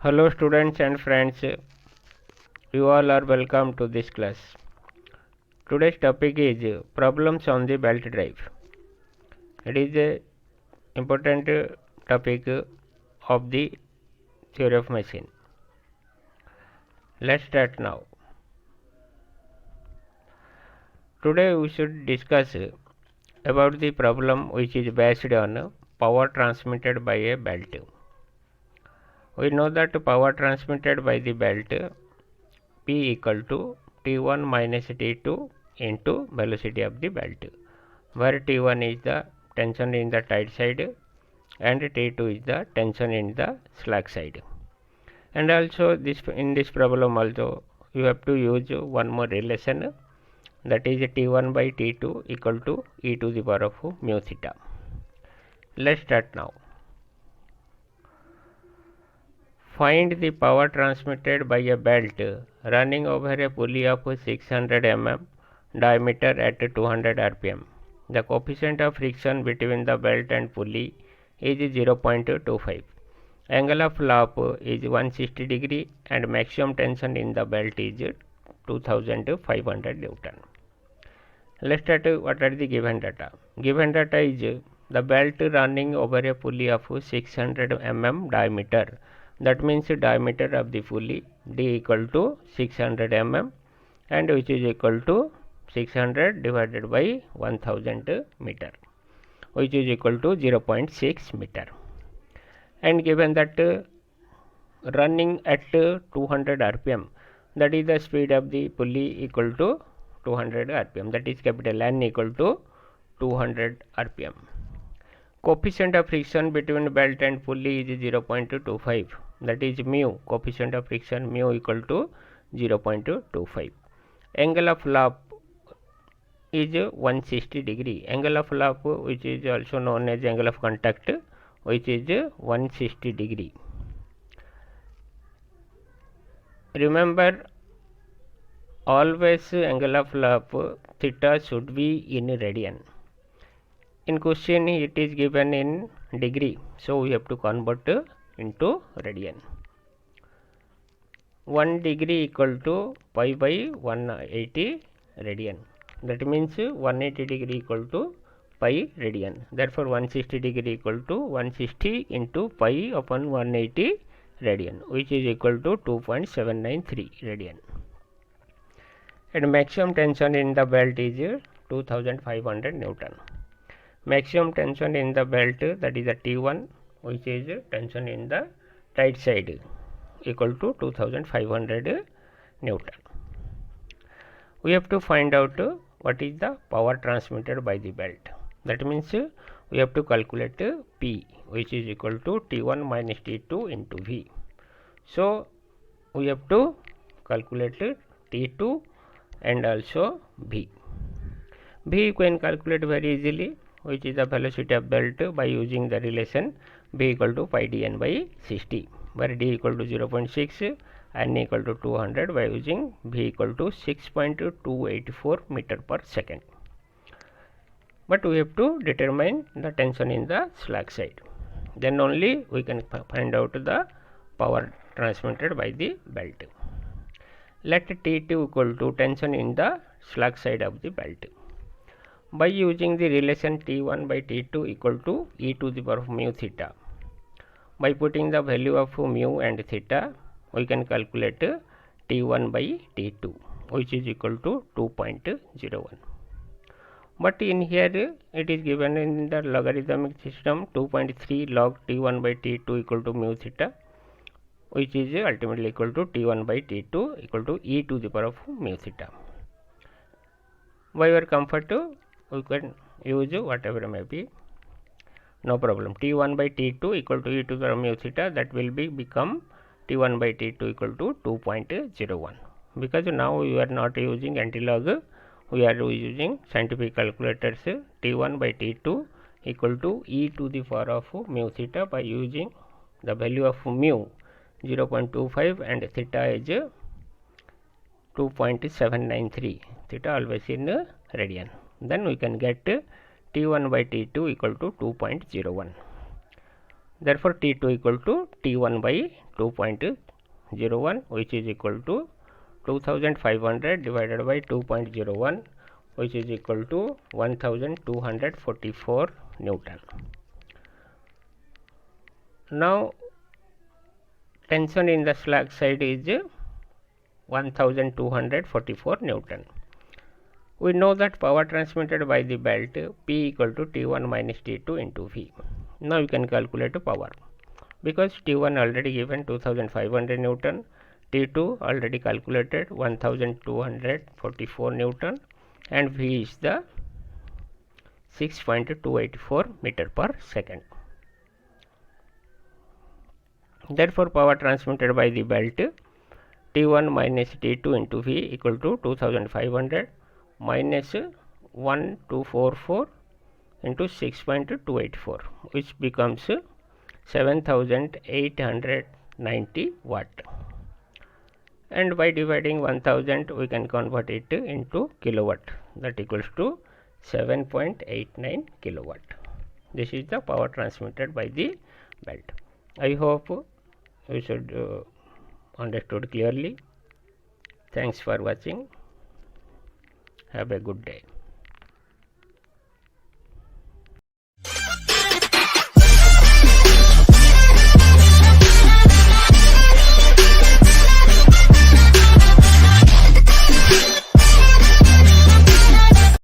Hello students and friends, you all are welcome to this class. Today's topic is problems on the belt drive. It is a important topic of the theory of machine. Let's start now. Today we should discuss about the problem which is based on power transmitted by a belt. We know that power transmitted by the belt P equal to T1 minus T2 into velocity of the belt, where T1 is the tension in the tight side and T2 is the tension in the slack side. And also in this problem also you have to use one more relation, that is T1 by T2 equal to e to the power of mu theta. Let's start now. Find the power transmitted by a belt running over a pulley of 600 mm diameter at 200 rpm. The coefficient of friction between the belt and pulley is 0.25. Angle of flap is 160 degree and maximum tension in the belt is 2500 Newton. Let's start what are the given data. Given data is the belt running over a pulley of 600 mm diameter. That means the diameter of the pulley D equal to 600 mm and which is equal to 600 divided by 1000 meter, which is equal to 0.6 meter. And given that running at 200 rpm, that is the speed of the pulley equal to 200 rpm, that is capital N equal to 200 rpm. Coefficient of friction between belt and pulley is 0.25, that is mu, coefficient of friction mu equal to 0.25. Angle of flap is 160 degree. Angle of flap, which is also known as angle of contact, which is 160 degree. Remember, always angle of flap theta should be in radian. In question it is given in degree, so we have to convert into radian. 1 degree equal to pi by 180 radian. That means 180 degree equal to pi radian. Therefore 160 degree equal to 160 into pi upon 180 radian, which is equal to 2.793 radian. And maximum tension in the belt is 2500 Newton. Maximum tension in the belt, that is the T1, which is tension in the tight side, equal to 2500 Newton. We have to find out what is the power transmitted by the belt. That means we have to calculate P, which is equal to T1 minus T2 into V. So we have to calculate T2 and also V. V you can calculate very easily, which is the velocity of belt, by using the relation V equal to pi dn by 60, where d equal to 0.6, n equal to 200, by using V equal to 6.284 meter per second. But we have to determine the tension in the slack side, then only we can find out the power transmitted by the belt. Let T2 equal to tension in the slack side of the belt. By using the relation T1 by T2 equal to e to the power of mu theta, by putting the value of mu and theta, we can calculate T1 by T2, which is equal to 2.01. But in here it is given in the logarithmic system 2.3 log T1 by T2 equal to mu theta, which is ultimately equal to T1 by T2 equal to e to the power of mu theta. By your comfort, we can use whatever may be, no problem. T1 by T2 equal to e to the power of mu theta, that will become T1 by T2 equal to 2.01. Because now we are not using antilog, we are using scientific calculators. T1 by T2 equal to e to the power of mu theta, by using the value of mu 0.25 and theta is 2.793, theta always in radian. Then we can get T1 by T2 equal to 2.01. Therefore T2 equal to T1 by 2.01, which is equal to 2500 divided by 2.01, which is equal to 1244 Newton. Now tension in the slack side is 1244 Newton. We know that power transmitted by the belt P equal to T1 minus T2 into V. Now you can calculate power, because T1 already given 2500 Newton, T2 already calculated 1244 Newton, and V is the 6.284 meter per second. Therefore, power transmitted by the belt T1 minus T2 into V equal to 2500 minus 1244 into 6.284, which becomes 7890 watt. And by dividing 1000 we can convert it into kilowatt, that equals to 7.89 kilowatt. This is the power transmitted by the belt. I hope you should understood clearly. Thanks for watching. Have a good day.